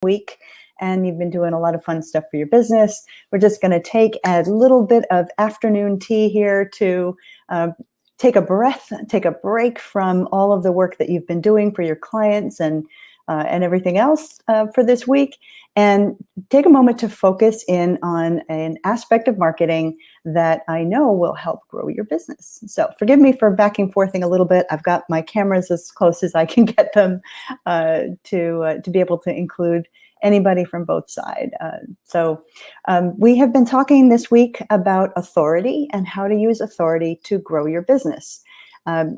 week and you've been doing a lot of fun stuff for your business. We're just going to take a little bit of afternoon tea here to take a breath, take a break from all of the work that you've been doing for your clients and everything else for this week, and take a moment to focus in on an aspect of marketing that I know will help grow your business. So forgive me for back and forthing a little bit. I've got my cameras as close as I can get them to be able to include anybody from both sides. So we have been talking this week about authority and how to use authority to grow your business.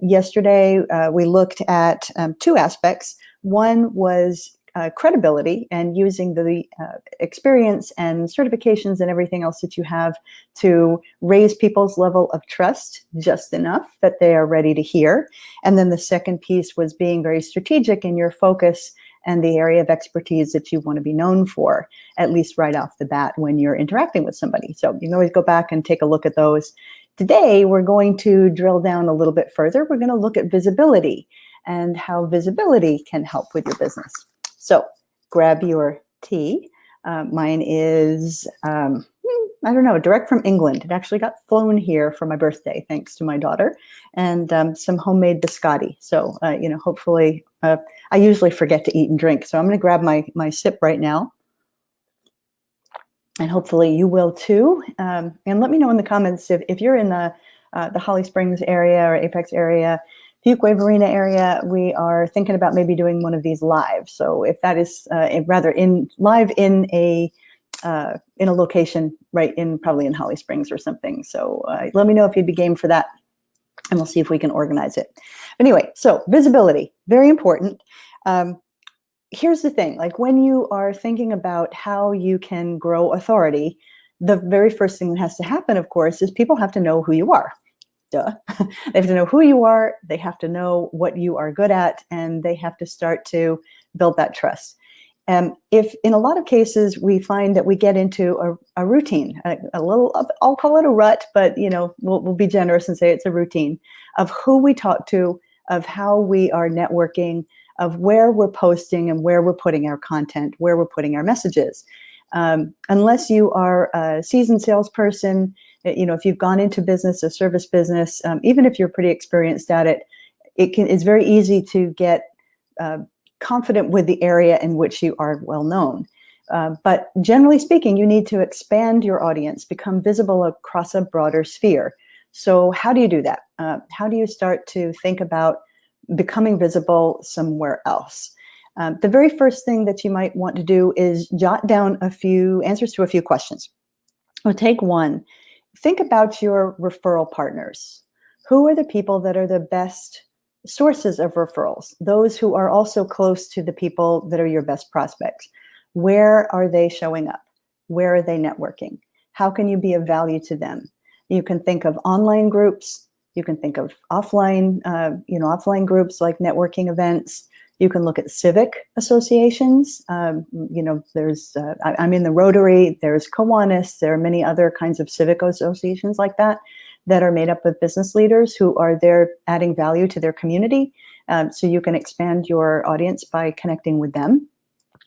Yesterday, we looked at two aspects. One was credibility and using the experience and certifications and everything else that you have to raise people's level of trust just enough that they are ready to hear. And then the second piece was being very strategic in your focus and the area of expertise that you want to be known for, at least right off the bat when you're interacting with somebody. So you can always go back and take a look at those. Today, we're going to drill down a little bit further. We're going to look at visibility and how visibility can help with your business. So grab your tea. Mine is, I don't know, direct from England. It actually got flown here for my birthday, thanks to my daughter, and some homemade biscotti. So, hopefully, I usually forget to eat and drink. So I'm going to grab my sip right now. And hopefully you will too. And let me know in the comments if you're in the Holly Springs area or Apex area, Fuquay Arena area, we are thinking about maybe doing one of these live. So if that is live in a location right in probably in Holly Springs or something. So let me know if you'd be game for that, and we'll see if we can organize it. Anyway, so visibility, very important. Here's the thing, like when you are thinking about how you can grow authority, the very first thing that has to happen, of course, is people have to know who you are. Duh. They have to know who you are, they have to know what you are good at, and they have to start to build that trust. If in a lot of cases we find that we get into a routine, a little, I'll call it a rut, but we'll be generous and say it's a routine of who we talk to, of how we are networking, of where we're posting and where we're putting our content, where we're putting our messages. Unless you are a seasoned salesperson, if you've gone into business, a service business, even if you're pretty experienced at it, it's very easy to get confident with the area in which you are well known. But generally speaking, you need to expand your audience, become visible across a broader sphere. So how do you do that? How do you start to think about becoming visible somewhere else? The very first thing that you might want to do is jot down a few answers to a few questions. Well, take one. Think about your referral partners. Who are the people that are the best sources of referrals? Those who are also close to the people that are your best prospects. Where are they showing up? Where are they networking? How can you be of value to them? You can think of online groups. You can think of offline groups like networking events. You can look at civic associations. I'm in the Rotary, there's Kiwanis, there are many other kinds of civic associations like that are made up of business leaders who are there adding value to their community. So you can expand your audience by connecting with them.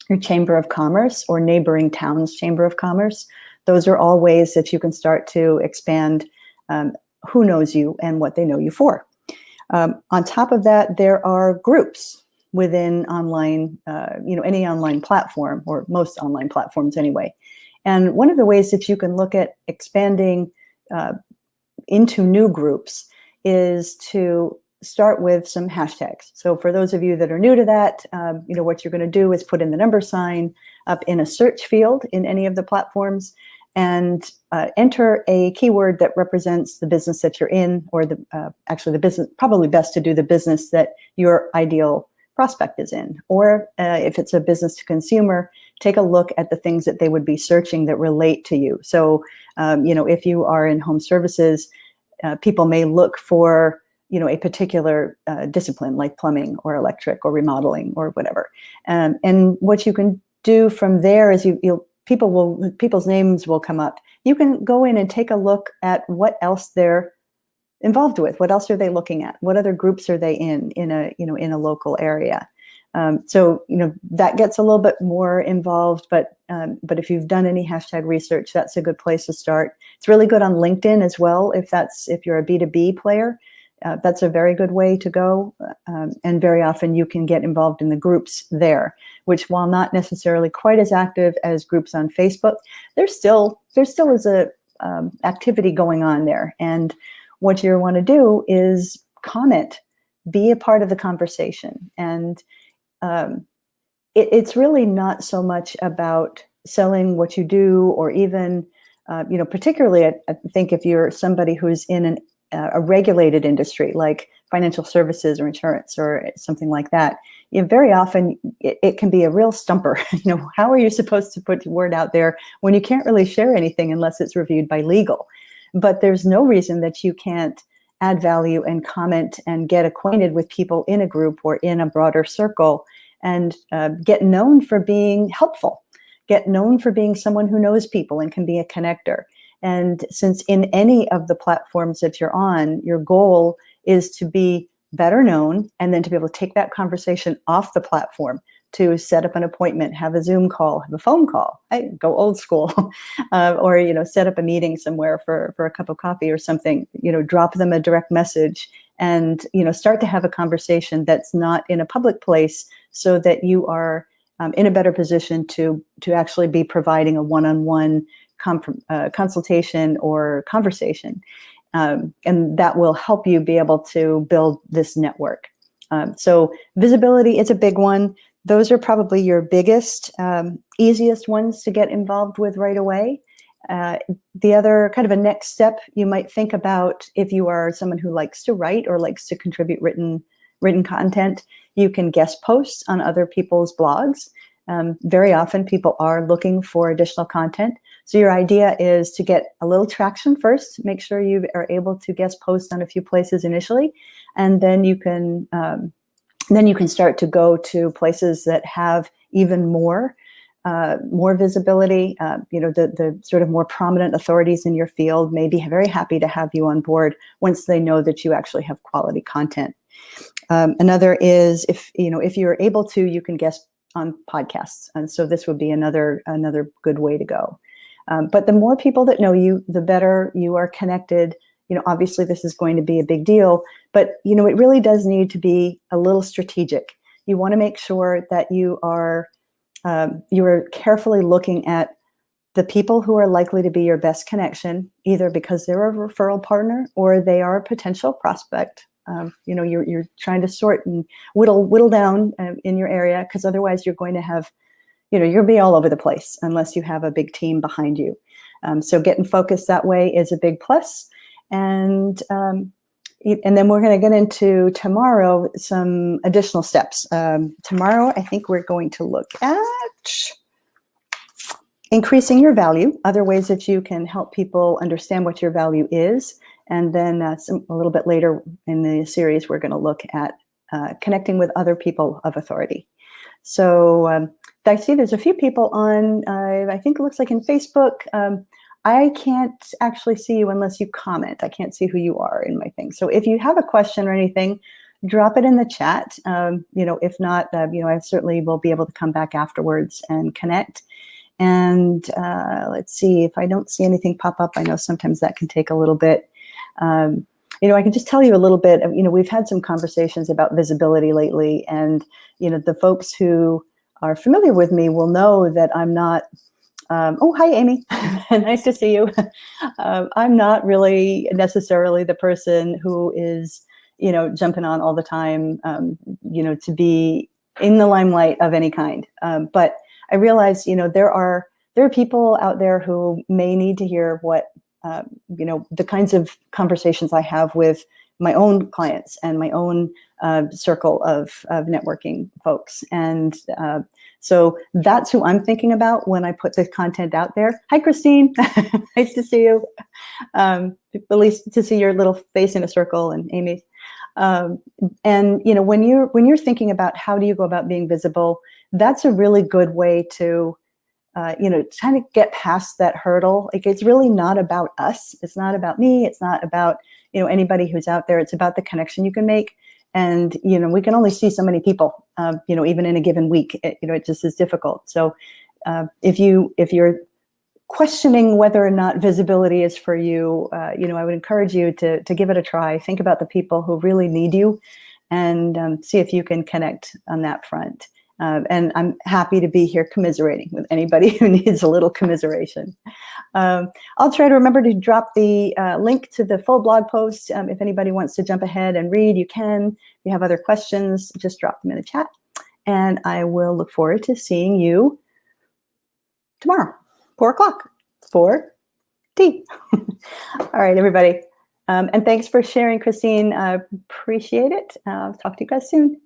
Your Chamber of Commerce or neighboring towns' Chamber of Commerce. Those are all ways that you can start to expand who knows you and what they know you for. On top of that, there are groups within online, any online platform, or most online platforms anyway. And one of the ways that you can look at expanding into new groups is to start with some hashtags. So for those of you that are new to that, what you're going to do is put in the $sign up in a search field in any of the platforms and enter a keyword that represents the business that you're in, or the business, probably best to do the business that your ideal prospect is in. Or if it's a business to consumer, take a look at the things that they would be searching that relate to you. So, if you are in home services, people may look for, a particular discipline like plumbing or electric or remodeling or whatever. And what you can do from there is people's names will come up. You can go in and take a look at what else they're involved with. What else are they looking at? What other groups are they in a local area? So, that gets a little bit more involved, but if you've done any hashtag research, that's a good place to start. It's really good on LinkedIn as well. If you're a B2B player, that's a very good way to go. And very often you can get involved in the groups there, which, while not necessarily quite as active as groups on Facebook, there still is a activity going on there. And what you want to do is comment, be a part of the conversation. And it's really not so much about selling what you do, or even, particularly, I think if you're somebody who's in a regulated industry like financial services or insurance or something like that, very often it can be a real stumper. How are you supposed to put word out there when you can't really share anything unless it's reviewed by legal? But there's no reason that you can't add value and comment and get acquainted with people in a group or in a broader circle, and get known for being helpful, get known for being someone who knows people and can be a connector. And since in any of the platforms that you're on, your goal is to be better known, and then to be able to take that conversation off the platform, to set up an appointment, have a Zoom call, have a phone call, go old school, or set up a meeting somewhere for a cup of coffee or something, drop them a direct message, and start to have a conversation that's not in a public place, so that you are in a better position to actually be providing a one-on-one consultation or conversation. And that will help you be able to build this network. So visibility is a big one. Those are probably your biggest, easiest ones to get involved with right away. The other kind of a next step you might think about, if you are someone who likes to write or likes to contribute written content, you can guest post on other people's blogs. Very often people are looking for additional content. So your idea is to get a little traction first, make sure you are able to guest post on a few places initially, and then you can start to go to places that have even more visibility. The sort of more prominent authorities in your field may be very happy to have you on board once they know that you actually have quality content. Another is, if you're able to, you can guest on podcasts, and so this would be another good way to go. But the more people that know you, the better you are connected. Obviously this is going to be a big deal, but it really does need to be a little strategic. You want to make sure that you are carefully looking at the people who are likely to be your best connection, either because they're a referral partner or they are a potential prospect. You're trying to sort and whittle down in your area, because otherwise you're going to have, you'll be all over the place unless you have a big team behind you. So getting focused that way is a big plus. And then we're going to get into tomorrow some additional steps. Tomorrow, I think we're going to look at increasing your value, other ways that you can help people understand what your value is. And then a little bit later in the series, we're going to look at connecting with other people of authority. So I see there's a few people on, I think it looks like in Facebook. I can't actually see you unless you comment. I can't see who you are in my thing. So if you have a question or anything, drop it in the chat. If not, I certainly will be able to come back afterwards and connect. And let's see, if I don't see anything pop up, I know sometimes that can take a little bit. I can just tell you a little bit of, we've had some conversations about visibility lately, and, the folks who are familiar with me will know that I'm not, oh, hi, Amy. Nice to see you. I'm not really necessarily the person who is, jumping on all the time, to be in the limelight of any kind. But I realize, there are people out there who may need to hear what, the kinds of conversations I have with my own clients and my own circle of networking folks. And so that's who I'm thinking about when I put this content out there. Hi, Christine. Nice to see you. At least to see your little face in a circle, and Amy. And when you're thinking about how do you go about being visible, that's a really good way to trying to get past that hurdle. Like, it's really not about us. It's not about me. It's not about, anybody who's out there. It's about the connection you can make. And, we can only see so many people, even in a given week. It just is difficult. So if you're questioning whether or not visibility is for you, I would encourage you to give it a try. Think about the people who really need you, and see if you can connect on that front. And I'm happy to be here commiserating with anybody who needs a little commiseration. I'll try to remember to drop the link to the full blog post. If anybody wants to jump ahead and read, you can. If you have other questions, just drop them in the chat. And I will look forward to seeing you tomorrow, 4 o'clock, 4T. All right, everybody. And thanks for sharing, Christine. I appreciate it. Talk to you guys soon.